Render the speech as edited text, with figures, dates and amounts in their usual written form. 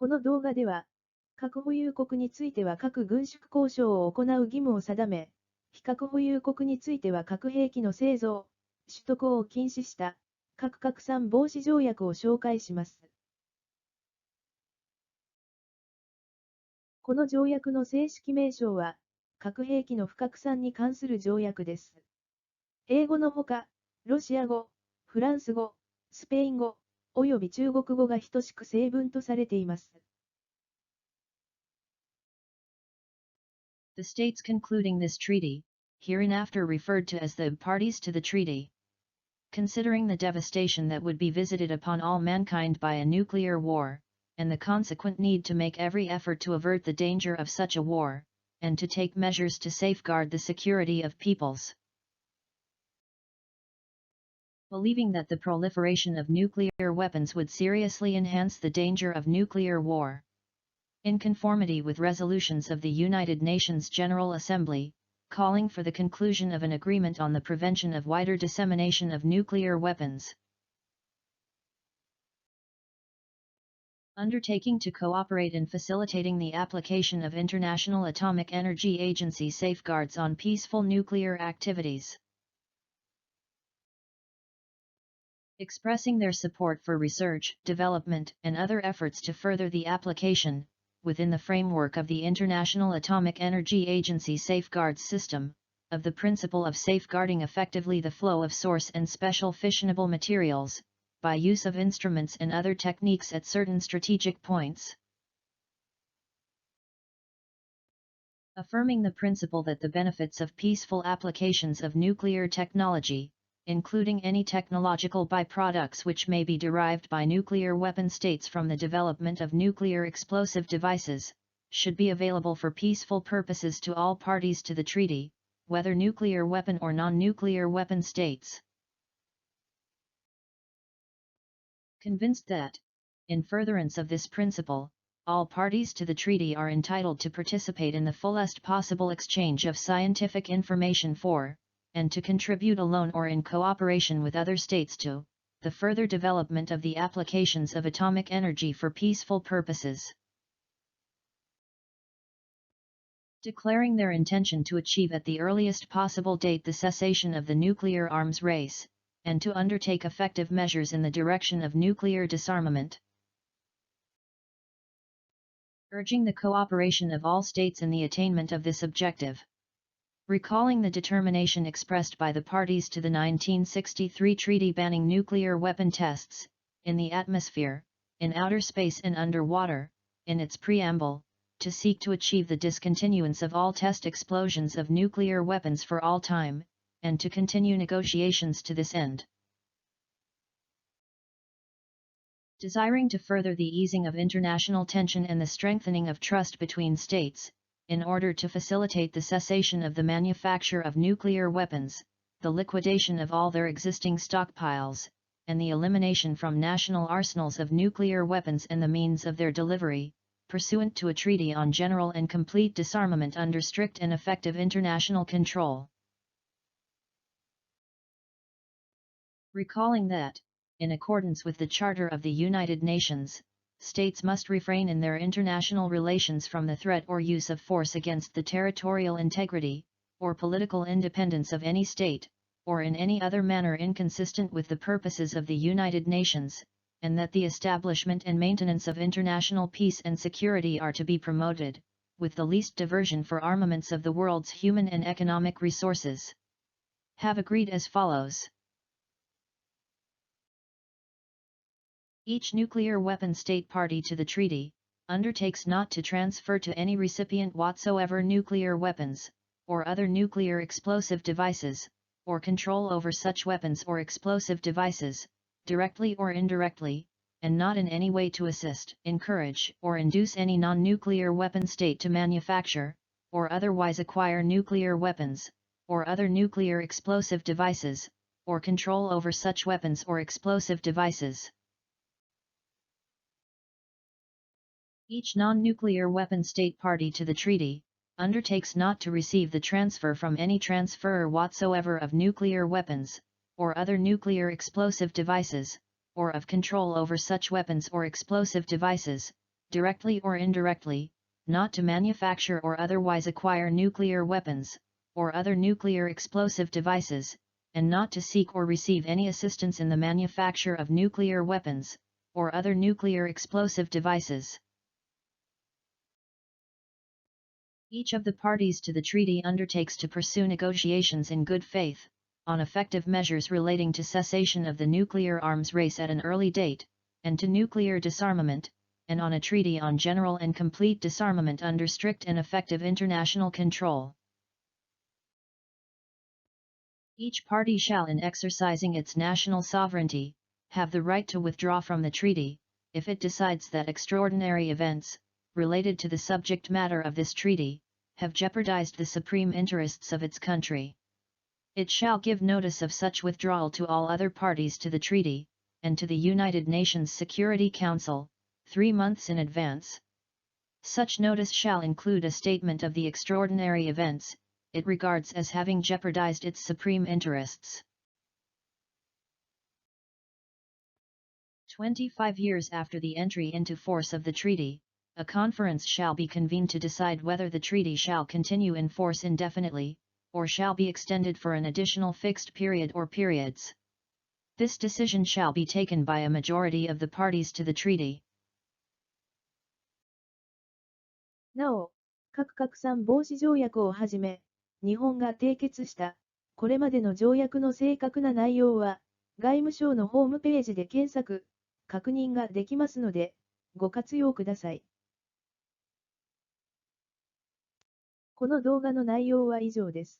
この動画では、核保有国については核軍縮交渉を行う義務を定め、非核保有国については核兵器の製造、取得を禁止した核拡散防止条約を紹介します。この条約の正式名称は、核兵器の不拡散に関する条約です。英語のほか、ロシア語、フランス語、スペイン語、および中国語が等しく成文とされています。The states concluding this treaty, hereinafter referred to as the parties to the treaty, considering the devastation that would be visited upon all mankind by a nuclear war, and the consequent need to make every effort to avert the danger of such a war, and to take measures to safeguard the security of peoples. Believing that the proliferation of nuclear weapons would seriously enhance the danger of nuclear war. In conformity with resolutions of the United Nations General Assembly, calling for the conclusion of an agreement on the prevention of wider dissemination of nuclear weapons. Undertaking to cooperate in facilitating the application of International Atomic Energy Agency safeguards on peaceful nuclear activities. Expressing their support for research, development, and other efforts to further the application, within the framework of the International Atomic Energy Agency safeguards system, of the principle of safeguarding effectively the flow of source and special fissionable materials, by use of instruments and other techniques at certain strategic points. Affirming the principle that the benefits of peaceful applications of nuclear technology, including any technological byproducts which may be derived by nuclear weapon states from the development of nuclear explosive devices, should be available for peaceful purposes to all parties to the treaty, whether nuclear weapon or non-nuclear weapon states. Convinced that, in furtherance of this principle, all parties to the treaty are entitled to participate in the fullest possible exchange of scientific information for, and to contribute alone or in cooperation with other states to, the further development of the applications of atomic energy for peaceful purposes. Declaring their intention to achieve at the earliest possible date the cessation of the nuclear arms race, and to undertake effective measures in the direction of nuclear disarmament. Urging the cooperation of all states in the attainment of this objective. Recalling the determination expressed by the parties to the 1963 treaty banning nuclear weapon tests, in the atmosphere, in outer space and underwater, in its preamble, to seek to achieve the discontinuance of all test explosions of nuclear weapons for all time, and to continue negotiations to this end. Desiring to further the easing of international tension and the strengthening of trust between states, in order to facilitate the cessation of the manufacture of nuclear weapons, the liquidation of all their existing stockpiles, and the elimination from national arsenals of nuclear weapons and the means of their delivery, pursuant to a treaty on general and complete disarmament under strict and effective international control. Recalling that, in accordance with the Charter of the United Nations, states must refrain in their international relations from the threat or use of force against the territorial integrity, or political independence of any state, or in any other manner inconsistent with the purposes of the United Nations, and that the establishment and maintenance of international peace and security are to be promoted, with the least diversion for armaments of the world's human and economic resources. Have agreed as follows. Each nuclear weapon state party to the treaty, undertakes not to transfer to any recipient whatsoever nuclear weapons, or other nuclear explosive devices, or control over such weapons or explosive devices, directly or indirectly, and not in any way to assist, encourage, or induce any non-nuclear weapon state to manufacture, or otherwise acquire nuclear weapons, or other nuclear explosive devices, or control over such weapons or explosive devices. Each non-nuclear weapon state party to the treaty, undertakes not to receive the transfer from any transferor whatsoever of nuclear weapons, or other nuclear explosive devices, or of control over such weapons or explosive devices, directly or indirectly, not to manufacture or otherwise acquire nuclear weapons, or other nuclear explosive devices, and not to seek or receive any assistance in the manufacture of nuclear weapons, or other nuclear explosive devices. Each of the parties to the treaty undertakes to pursue negotiations in good faith, on effective measures relating to cessation of the nuclear arms race at an early date, and to nuclear disarmament, and on a treaty on general and complete disarmament under strict and effective international control. Each party shall, in exercising its national sovereignty, have the right to withdraw from the treaty, if it decides that extraordinary events, related to the subject matter of this treaty, have jeopardized the supreme interests of its country. It shall give notice of such withdrawal to all other parties to the treaty, and to the United Nations Security Council, 3 months in advance. Such notice shall include a statement of the extraordinary events it regards as having jeopardized its supreme interests. 25 years after the entry into force of the treaty, a conference shall be convened to decide whether the treaty shall continue in force indefinitely, or shall be extended for an additional fixed period or periods. This decision shall be taken by a majority of the parties to the treaty. なお、核拡散防止条約をはじめ、日本が締結したこれまでの条約の正確な内容は、外務省のホームページで検索、確認ができますので、ご活用ください。この動画の内容は以上です。